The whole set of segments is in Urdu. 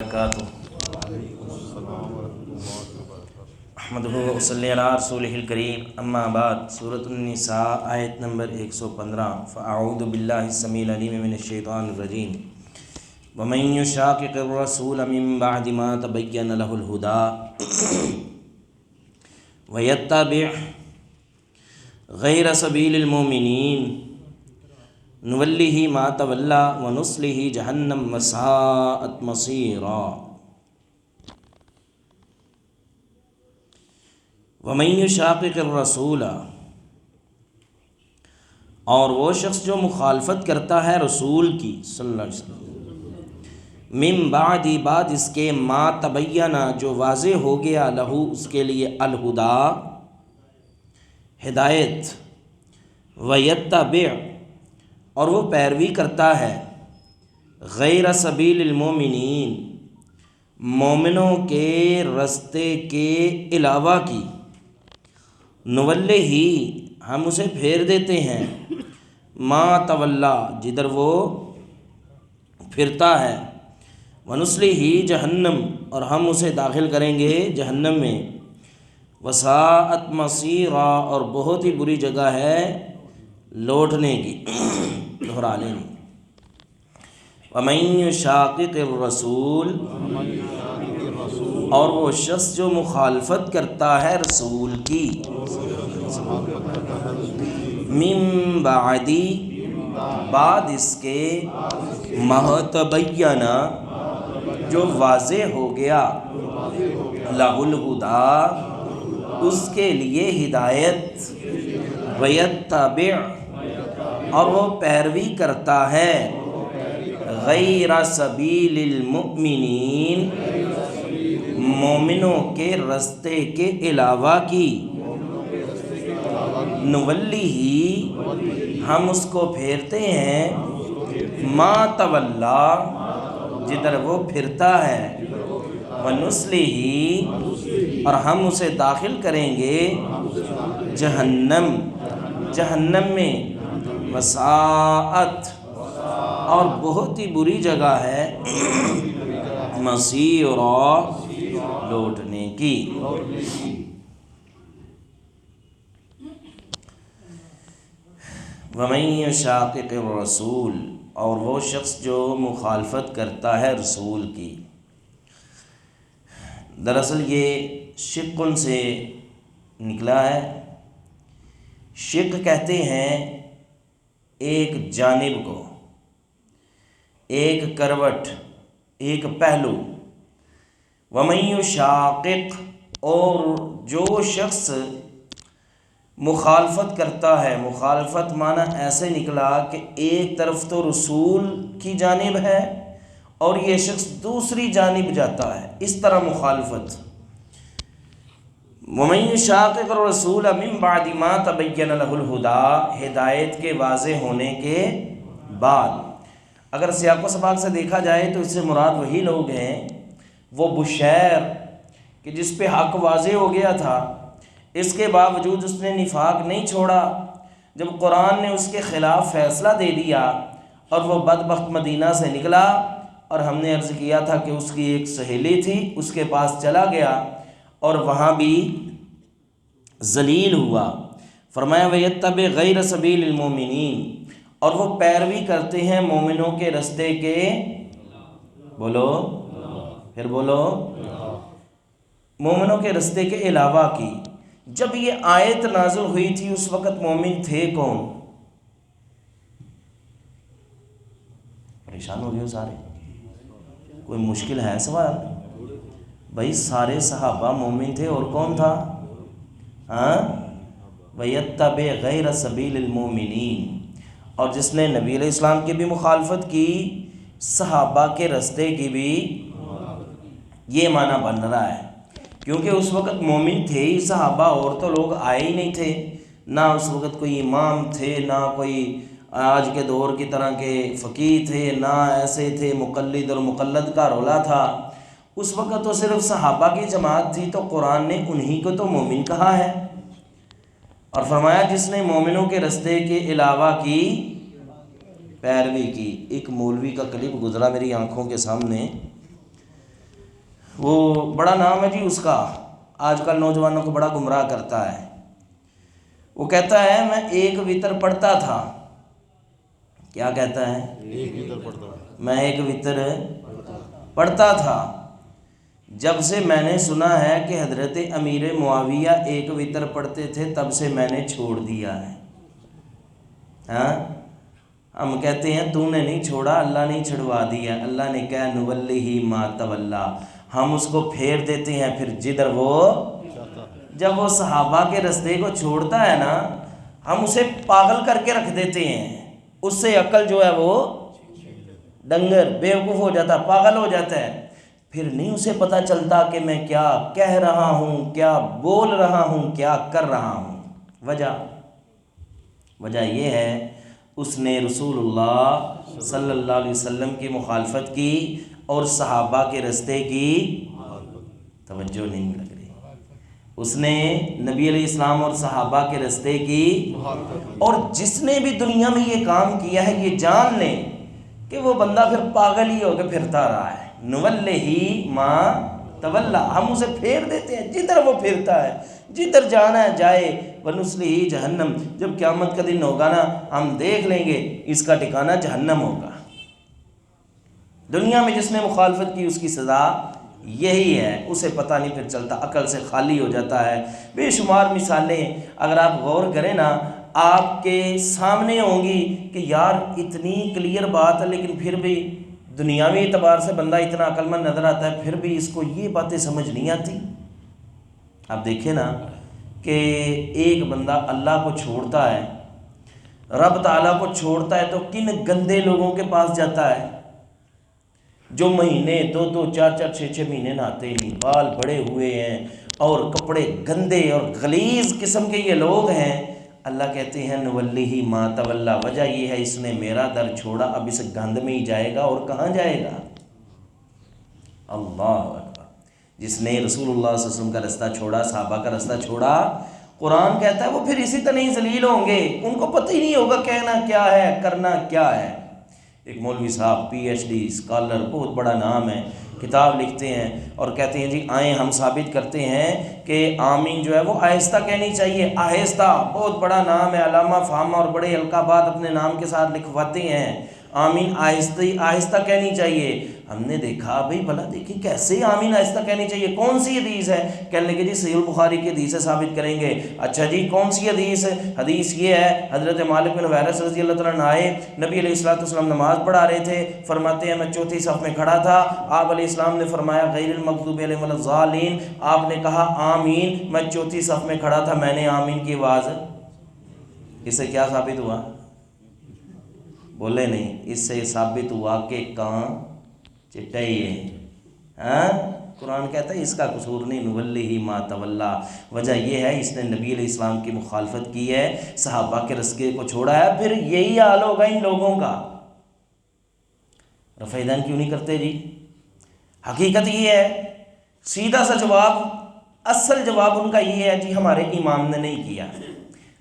وبرکاتہ۔ احمدہ و صلی علی رسولہ الکریم، اما بعد۔ سورۃ النساء آیت نمبر 115۔ فاعوذ باللہ السمیع العلیم من الشیطان الرجیم۔ ومن یشاقق الرسول من بعد ما تبین له الہدی ویتبع غیر سبیل المؤمنین نولہ ما تولی ونصلہ جہنم وساءت مصیرا۔ ومن یشاقق الرسول، اور وہ شخص جو مخالفت کرتا ہے رسول کی صلی اللہ علیہ وسلم، من بعد، بعد اس کے، ما تبینہ، جو واضح ہو گیا، لہو اس کے لیے، الہدا، ہدایت، ویتبع، اور وہ پیروی کرتا ہے، غیر سبیل المومنین، مومنوں کے رستے کے علاوہ کی، نولہ ہی، ہم اسے پھیر دیتے ہیں، ما تولا، جدھر وہ پھرتا ہے، ونصلہ جہنم، اور ہم اسے داخل کریں گے جہنم میں، وساءت مصیرا، اور بہت ہی بری جگہ ہے لوٹنے کی، دہرا لیں گے۔ ومن یشاقق الرسول، اور وہ شخص جو مخالفت کرتا ہے رسول کی، من بعد، بعد اس کے، ما تبینہ، جو واضح ہو گیا، لہ الہدی، اس کے لیے ہدایت، ویتبع، اور وہ پیروی کرتا ہے، غیر سبیل المؤمنین، مومنوں کے رستے کے علاوہ کی، نولہ، ہم اس کو پھیرتے ہیں، ما تولا، جدھر وہ پھرتا ہے، ونصلہ، اور ہم اسے داخل کریں گے جہنم، جہنم میں، وساءت، اور بہت ہی بری جگہ ہے، مصیرا، لوٹنے کی۔ ومن یشاقق الرسول، اور وہ شخص جو مخالفت کرتا ہے رسول کی، دراصل یہ شقن سے نکلا ہے۔ شق کہتے ہیں ایک جانب کو، ایک کروٹ، ایک پہلو۔ ومن یشاقق، اور جو شخص مخالفت کرتا ہے، مخالفت معنی ایسے نکلا کہ ایک طرف تو رسول کی جانب ہے اور یہ شخص دوسری جانب جاتا ہے، اس طرح مخالفت۔ ومن یشاقق الرسول من بعد ما تبین لہ الہدی، ہدایت کے واضح ہونے کے بعد۔ اگر سیاق و سباق سے دیکھا جائے تو اس سے مراد وہی لوگ ہیں، وہ بشیر کہ جس پہ حق واضح ہو گیا تھا، اس کے باوجود اس نے نفاق نہیں چھوڑا۔ جب قرآن نے اس کے خلاف فیصلہ دے دیا اور وہ بدبخت مدینہ سے نکلا، اور ہم نے عرض کیا تھا کہ اس کی ایک سہیلی تھی، اس کے پاس چلا گیا اور وہاں بھی ذلیل ہوا۔ فرمایا وَيَتَّبِعْ غَيْرَ سَبِيلِ الْمُؤْمِنِينَ، اور وہ پیروی کرتے ہیں مومنوں کے رستے کے، بولو پھر بولو، مومنوں کے رستے کے علاوہ کی۔ جب یہ آیت نازل ہوئی تھی اس وقت مومن تھے کون؟ پریشان ہو گئے ہو سارے؟ کوئی مشکل ہے سوال؟ بھائی سارے صحابہ مومن تھے، اور کون تھا؟ وَيَتَّبِعْ غَيْرَ سَبِيلِ الْمُؤْمِنِينَ، اور جس نے نبی علیہ السلام کی بھی مخالفت کی، صحابہ کے رستے کی بھی، یہ معنی بن رہا ہے۔ کیونکہ اس وقت مومن تھے ہی صحابہ، اور تو لوگ آئے ہی نہیں تھے، نہ اس وقت کوئی امام تھے، نہ کوئی آج کے دور کی طرح کے فقیہ تھے، نہ ایسے تھے مقلد اور مقلد کا رولا تھا۔ اس وقت تو صرف صحابہ کی جماعت تھی، تو قرآن نے انہی کو تو مومن کہا ہے، اور فرمایا جس نے مومنوں کے رستے کے علاوہ کی پیروی کی۔ ایک مولوی کا کلپ گزرا میری آنکھوں کے سامنے، وہ بڑا نام ہے جی اس کا، آج کل نوجوانوں کو بڑا گمراہ کرتا ہے۔ وہ کہتا ہے میں ایک وتر پڑھتا تھا، کیا کہتا ہے؟ میں ایک وتر پڑھتا تھا، جب سے میں نے سنا ہے کہ حضرت امیر معاویہ ایک وتر پڑھتے تھے تب سے میں نے چھوڑ دیا ہے۔ ہاں ہم کہتے ہیں تو نے نہیں چھوڑا، اللہ نے چھڑوا دیا۔ اللہ نے کہا نولیہ ما تولا، ہم اس کو پھیر دیتے ہیں پھر جدھر وہ۔ جب وہ صحابہ کے رستے کو چھوڑتا ہے نا، ہم اسے پاگل کر کے رکھ دیتے ہیں، اس سے عقل جو ہے وہ ڈنگر بیوقوف ہو جاتا، پاگل ہو جاتا ہے، پھر نہیں اسے پتہ چلتا کہ میں کیا کہہ رہا ہوں، کیا بول رہا ہوں، کیا کر رہا ہوں۔ وجہ یہ ہے اس نے رسول اللہ صلی اللہ علیہ وسلم کی مخالفت کی اور صحابہ کے رستے کی توجہ نہیں لگ رہی۔ اس نے نبی علیہ السلام اور صحابہ کے رستے کی، اور جس نے بھی دنیا میں یہ کام کیا ہے یہ جان لیں کہ وہ بندہ پھر پاگل ہی ہو کے پھرتا رہا ہے۔ نولیہ ما تولا، ہم اسے پھیر دیتے ہیں جدھر وہ پھرتا ہے، جدھر جانا ہے جائے۔ ونصلہ جہنم، جب قیامت کا دن ہوگا نا ہم دیکھ لیں گے اس کا ٹھکانہ جہنم ہوگا۔ دنیا میں جس نے مخالفت کی اس کی سزا یہی ہے، اسے پتہ نہیں پھر چلتا، عقل سے خالی ہو جاتا ہے۔ بے شمار مثالیں اگر آپ غور کریں نا آپ کے سامنے ہوں گی کہ یار اتنی کلیئر بات ہے لیکن پھر بھی دنیاوی اعتبار سے بندہ اتنا عقل مند نظر آتا ہے، پھر بھی اس کو یہ باتیں سمجھ نہیں آتی۔ آپ دیکھیں نا کہ ایک بندہ اللہ کو چھوڑتا ہے، رب تعالیٰ کو چھوڑتا ہے تو کن گندے لوگوں کے پاس جاتا ہے، جو مہینے 2 4 6 مہینے نہاتے ہی نہیں، بال بڑے ہوئے ہیں اور کپڑے گندے اور غلیظ قسم کے یہ لوگ ہیں۔ اللہ کہتے ہیں نولیہ ما تولا، وجہ یہ ہے اس نے میرا در چھوڑا، اب اس گند میں ہی جائے گا، اور کہاں جائے گا؟ اللہ اکبر۔ جس نے رسول اللہ صلی اللہ علیہ وسلم کا رستہ چھوڑا، صحابہ کا رستہ چھوڑا، قرآن کہتا ہے وہ پھر اسی طرح ہی ذلیل ہوں گے، ان کو پتہ ہی نہیں ہوگا کہنا کیا ہے، کرنا کیا ہے۔ ایک مولوی صاحب PhD اسکالر، بہت بڑا نام ہے، کتاب لکھتے ہیں اور کہتے ہیں جی آئیں ہم ثابت کرتے ہیں کہ آمین جو ہے وہ آہستہ کہنی چاہیے، آہستہ۔ بہت بڑا نام ہے، علامہ فہامہ اور بڑے القابات اپنے نام کے ساتھ لکھواتے ہیں، آمین آہستہ کہنی چاہیے۔ ہم نے دیکھا بھئی بھلا دیکھیں کیسے آمین آہستہ کہنی چاہیے، کون سی حدیث ہے؟ کہنے لگے جی صحیح البخاری کی حدیث ہے، ثابت کریں گے۔ اچھا جی کون سی حدیث ہے؟ حدیث یہ ہے حضرت مالک بن حویرث رضی اللہ تعالیٰ عنہ آئے، نبی علیہ السلام نماز پڑھا رہے تھے، فرماتے ہیں میں چوتھی صف میں کھڑا تھا، آپ علیہ السلام نے فرمایا غیر المغضوب علیہم ولا الضالین، آپ نے کہا آمین، میں چوتھی صف میں کھڑا تھا، میں نے آمین کی آواز۔ اس سے کیا ثابت ہوا؟ بولے نہیں، اس سے ثابت ہوا کہ کان چٹا ہی ہے۔ قرآن کہتا ہے اس کا قصور نہیں، نولیہ ما تولا، وجہ یہ ہے اس نے نبی علیہ السلام کی مخالفت کی ہے، صحابہ کے رستے کو چھوڑا ہے، پھر یہی حال ہوگا ان لوگوں کا۔ رفع یدین کیوں نہیں کرتے جی؟ حقیقت یہ ہے، سیدھا سا جواب، اصل جواب ان کا یہ ہے جی ہمارے امام نے نہیں کیا۔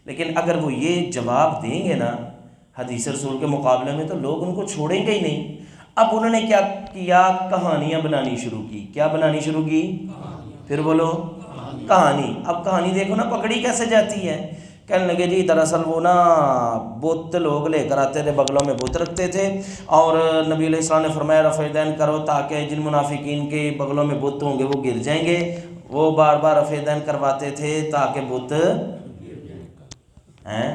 لیکن اگر وہ یہ جواب دیں گے نا حدیث رسول کے مقابلے میں تو لوگ ان کو چھوڑیں گے ہی نہیں۔ اب انہوں نے کیا کیا؟ کہانیاں بنانی شروع کی۔ کیا بنانی شروع کی؟ پھر بولو کہانی۔ اب کہانی دیکھو نا پکڑی کیسے جاتی ہے۔ کہنے لگے جی دراصل وہ نا بت لوگ لے کر آتے تھے، بغلوں میں بت رکھتے تھے، اور نبی علیہ السلام نے فرمایا رفع یدین کرو تاکہ جن منافقین کے بغلوں میں بت ہوں گے وہ گر جائیں گے۔ وہ بار بار رفع یدین کرواتے تھے تاکہ بت ہیں۔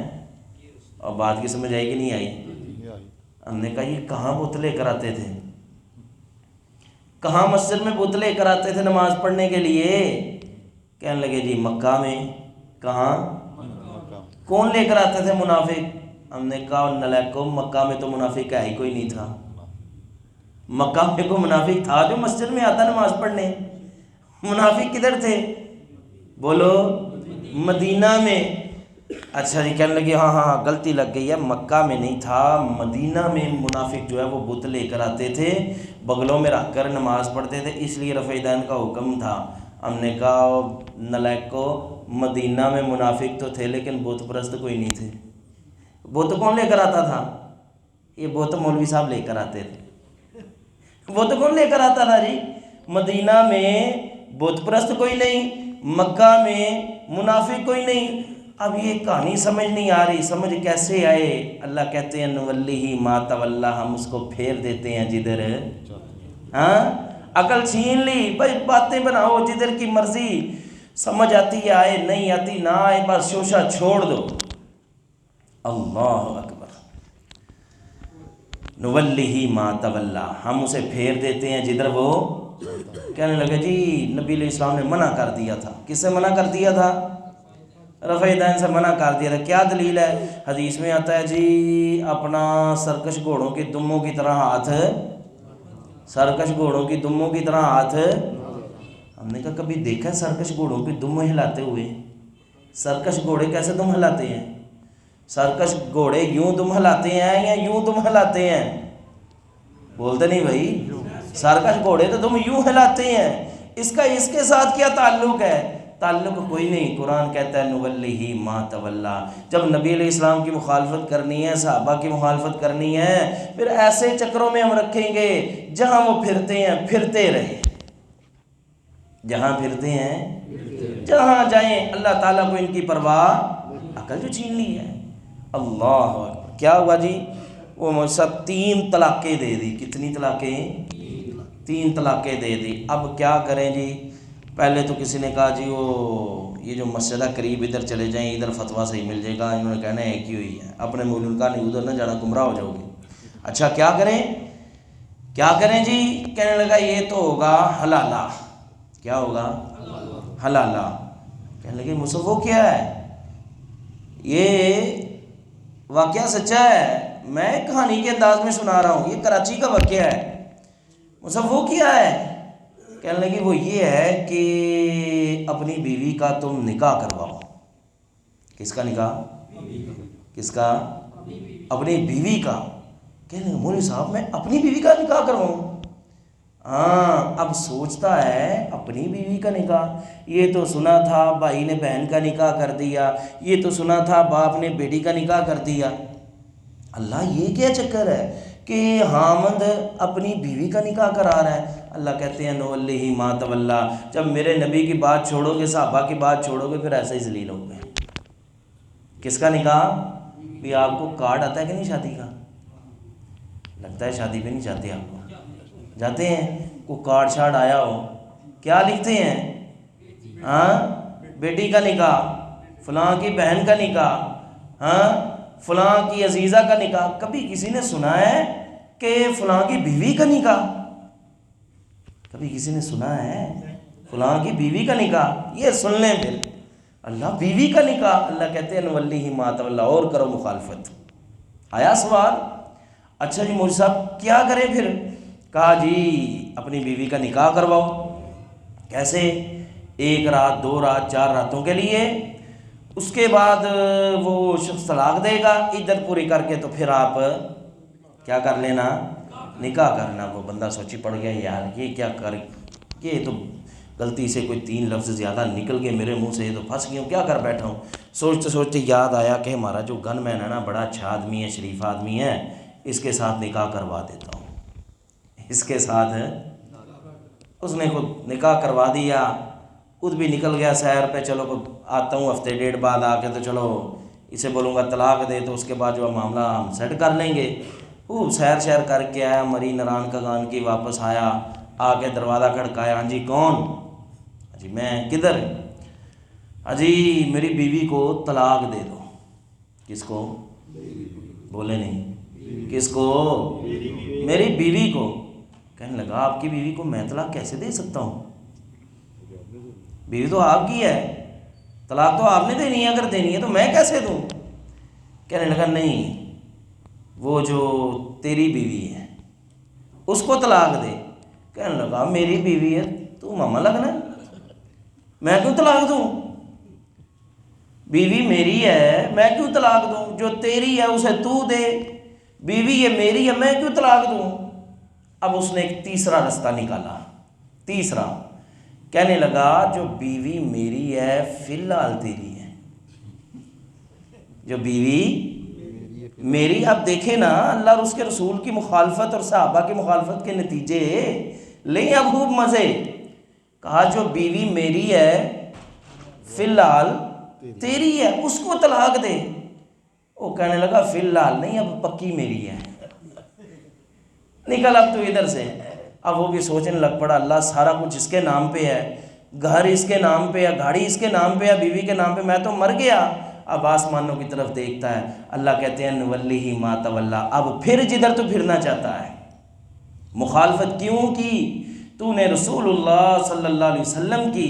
اور بات کی سمجھ آئی کہ نہیں آئی؟ ہم نے کہا یہ کہاں بت لے کر آتے تھے، کہاں مسجد میں بت لے کر آتے تھے نماز پڑھنے کے لیے؟ کہنے لگے جی مکہ میں۔ کہاں؟ کون لے کر آتے تھے؟ منافق۔ ہم نے کہا نالیکو، مکہ میں تو منافق ہے ہی کوئی نہیں تھا۔ مکہ میں کوئی منافق تھا جو مسجد میں آتا نماز پڑھنے؟ منافق کدھر تھے؟ بولو مدینہ میں۔ اچھا جی، کہنے لگے ہاں غلطی لگ گئی ہے، مکہ میں نہیں تھا، مدینہ میں منافق جو ہے وہ بت لے کر آتے تھے، بغلوں میں رکھ کر نماز پڑھتے تھے، اس لیے رفع یدین کا حکم تھا۔ ہم نے کہا نالائکو، مدینہ میں منافق تو تھے لیکن بت پرست کوئی نہیں تھے۔ بت کون لے کر آتا تھا؟ یہ بت مولوی صاحب لے کر آتے تھے۔ بت کون لے کر آتا تھا جی؟ مدینہ میں بت پرست کوئی نہیں، مکہ میں منافق کوئی نہیں۔ اب یہ کہانی سمجھ نہیں آ رہی، سمجھ کیسے آئے؟ اللہ کہتے ہیں نولیہ ما تولی، ہم اس کو پھیر دیتے ہیں جدھر، ہاں عقل چھین لی بھائی، باتیں بناؤ جدھر کی مرضی، سمجھ آتی ہے آئے، نہیں آتی نہ آئے، بس شوشہ چھوڑ دو۔ اللہ اکبر، نولیہ ما تولی، ہم اسے پھیر دیتے ہیں جدھر وہ۔ کہنے لگے جی نبی علیہ السلام نے منع کر دیا تھا، کس سے منع کر دیا تھا؟ رفع دین سے منع کر دیا تھا۔ کیا دلیل ہے؟ حدیث میں آتا ہے جی اپنا سرکش گھوڑوں کی دموں کی طرح ہاتھ، سرکش گھوڑوں کی دموں کی طرح ہاتھ۔ ہم نے کہا کبھی دیکھا ہے سرکش گھوڑوں کی دم ہلاتے ہوئے؟ سرکش گھوڑے کیسے دم ہلاتے ہیں؟ سرکش گھوڑے یوں دم ہلاتے ہیں یا یوں دم ہلاتے ہیں؟ بولتے نہیں بھائی، سرکش گھوڑے تو تم یوں ہلاتے ہیں، اس کا اس کے ساتھ کیا تعلق ہے؟ تعلق کوئی نہیں۔ قرآن کہتا ہے نولیہ ما تولی، جب نبی علیہ السلام کی مخالفت کرنی ہے، صحابہ کی مخالفت کرنی ہے، پھر ایسے چکروں میں ہم رکھیں گے جہاں وہ پھرتے ہیں پھرتے رہے، جہاں پھرتے ہیں جہاں جائیں، اللہ تعالیٰ کو ان کی پرواہ، عقل جو چھین لی ہے۔ اللہ اکبر، کیا ہوا جی؟ وہ سب 3 طلاقیں دے دی۔ کتنی طلاقیں؟ 3 طلاقیں دے دی۔ اب کیا کریں جی؟ پہلے تو کسی نے کہا جی وہ یہ جو مسجدہ قریب ادھر چلے جائیں، ادھر فتویٰ صحیح مل جائے گا، انہوں نے کہنا ہے ایک ہی ہوئی ہے، اپنے مولوی کا نہیں ادھر نہ جانا، گمراہ ہو جاؤ گے۔ اچھا کیا کریں؟ کیا کریں جی؟ کہنے لگا یہ تو ہوگا حلالہ۔ کیا ہوگا؟ حلالہ۔ کہنے لگے مصطفیٰ وہ کیا ہے؟ یہ واقعہ سچا ہے، میں کہانی کے انداز میں سنا رہا ہوں، یہ کراچی کا واقعہ ہے۔ مصطفیٰ وہ کیا ہے؟ کہنے لگے وہ یہ ہے کہ اپنی بیوی کا تم نکاح کرواؤ۔ کس کا نکاح؟ کس کا؟ اپنی بیوی کا۔ کہنے لگے مولوی صاحب میں اپنی بیوی کا نکاح کرواؤں؟ ہاں، اب سوچتا ہے اپنی بیوی کا نکاح، یہ تو سنا تھا بھائی نے بہن کا نکاح کر دیا، یہ تو سنا تھا باپ نے بیٹی کا نکاح کر دیا، اللہ یہ کیا چکر ہے کہ حامد اپنی بیوی کا نکاح کرا رہا ہے؟ اللہ کہتے ہیں نولیہ ما تولی، جب میرے نبی کی بات چھوڑو گے، صحابہ کی بات چھوڑو گے، پھر ایسے ہی ذلیل ہو گئے۔ کس کا نکاح؟ بھی آپ کو کارڈ آتا ہے کہ نہیں شادی کا؟ لگتا ہے شادی پہ نہیں جاتے، آپ کو جاتے ہیں؟ کوئی کارڈ شارڈ آیا ہو، کیا لکھتے ہیں؟ ہاں، بیٹی کا نکاح، فلاں کی بہن کا نکاح، ہاں فلاں کی عزیزہ کا نکاح۔ کبھی کسی نے سنا ہے کہ فلاں کی بیوی کا نکاح؟ کبھی کسی نے سنا ہے فلاں کی بیوی کا نکاح؟ یہ سن لیں پھر، اللہ بیوی کا نکاح، اللہ کہتے ہیں نولیہ ما تولی، اور کرو مخالفت۔ آیا سوال؟ اچھا جی مولوی صاحب کیا کریں پھر؟ کہا جی اپنی بیوی کا نکاح کرواؤ۔ کیسے؟ 1 رات 2 رات 4 راتوں کے لیے، اس کے بعد وہ شخص طلاق دے گا، عدت پوری کر کے تو پھر آپ کیا کر لینا؟ نکاح کرنا۔ وہ بندہ سوچی پڑ گیا یار یہ کیا کر، یہ تو غلطی سے کوئی 3 لفظ زیادہ نکل گئے میرے منہ سے، یہ تو پھنس گیا ہوں، کیا کر بیٹھا ہوں۔ سوچتے سوچتے یاد آیا کہ ہمارا جو گن مین ہے نا، بڑا اچھا آدمی ہے، شریف آدمی ہے، اس کے ساتھ نکاح کروا دیتا ہوں۔ اس کے ساتھ اس نے خود نکاح کروا دیا، خود بھی نکل گیا سیر پہ، چلو آتا ہوں ہفتے 1.5 بعد آ کے، تو چلو اسے بولوں گا طلاق دے، تو اس کے بعد جو معاملہ ہم سیٹ کر لیں گے۔ خوب سیر شیر کر کے آیا، مری نران کا گان کی، واپس آیا، آ کے دروازہ کھڑکایا، ہاں جی کون؟ جی میں، کدھر؟ ہاں جی میری بیوی کو طلاق دے دو۔ کس کو؟ بولے نہیں، کس کو؟ میری بیوی کو۔ کہنے لگا آپ کی بیوی کو میں طلاق کیسے دے سکتا ہوں؟ بیوی تو آپ کی ہے، طلاق تو آپ نے دینی ہے، اگر دینی ہے تو میں کیسے دوں؟ کہنے لگا نہیں، وہ جو تیری بیوی ہے اس کو طلاق دے۔ کہنے لگا میری بیوی ہے تو ماما لگنا ہے، میں کیوں طلاق دوں؟ بیوی میری ہے میں کیوں طلاق دوں؟ جو تیری ہے اسے تو دے، بیوی یہ میری ہے میں کیوں طلاق دوں؟ اب اس نے ایک تیسرا رستہ نکالا، تیسرا، کہنے لگا جو بیوی میری ہے فی الحال تیری ہے، جو بیوی میری۔ اب دیکھیں نا اللہ اور اس کے رسول کی مخالفت اور صحابہ کی مخالفت کے نتیجے لیں اب خوب مزے. کہا جو بیوی میری ہے فی الحال تیری ہے اس کو طلاق دے. وہ کہنے لگا فی الحال نہیں اب پکی میری ہے. نکل اب تو ادھر سے. اب وہ بھی سوچنے لگ پڑا اللہ سارا کچھ اس کے نام پہ ہے, گھر اس کے نام پہ ہے, گاڑی اس کے نام پہ ہے, بیوی کے نام پہ, میں تو مر گیا. اب آسمانوں کی طرف دیکھتا ہے, اللہ کہتے ہیں نولیہ ما تولی, اب پھر جدھر تو پھرنا چاہتا ہے. مخالفت کیوں کی؟ تو نے رسول اللہ صلی اللہ علیہ وسلم کی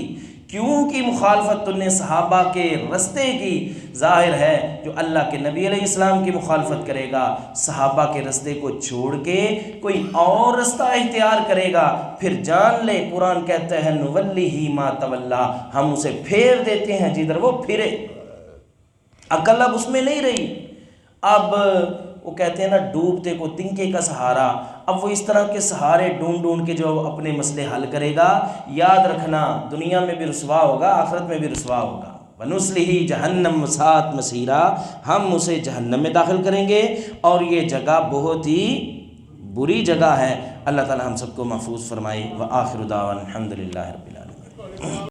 کیوں کی مخالفت؟ تو نے صحابہ کے رستے کی. ظاہر ہے جو اللہ کے نبی علیہ السلام کی مخالفت کرے گا, صحابہ کے رستے کو چھوڑ کے کوئی اور رستہ اختیار کرے گا, پھر جان لے قرآن کہتا ہے نولیہ ما تولی, ہم اسے پھیر دیتے ہیں جدھر وہ پھرے. عقل اب اس میں نہیں رہی. اب وہ کہتے ہیں نا ڈوبتے کو تنکے کا سہارا. اب وہ اس طرح کے سہارے ڈھونڈ ڈھونڈ کے جو اپنے مسئلے حل کرے گا, یاد رکھنا دنیا میں بھی رسوا ہوگا, آخرت میں بھی رسوا ہوگا. وَنُصْلِهِ جَهَنَّمَ وَسَاءَتْ مَصِيرًا, ہم اسے جہنم میں داخل کریں گے اور یہ جگہ بہت ہی بری جگہ ہے. اللہ تعالی ہم سب کو محفوظ فرمائے. وآخر دعوانا الحمد للہ رب العالمین.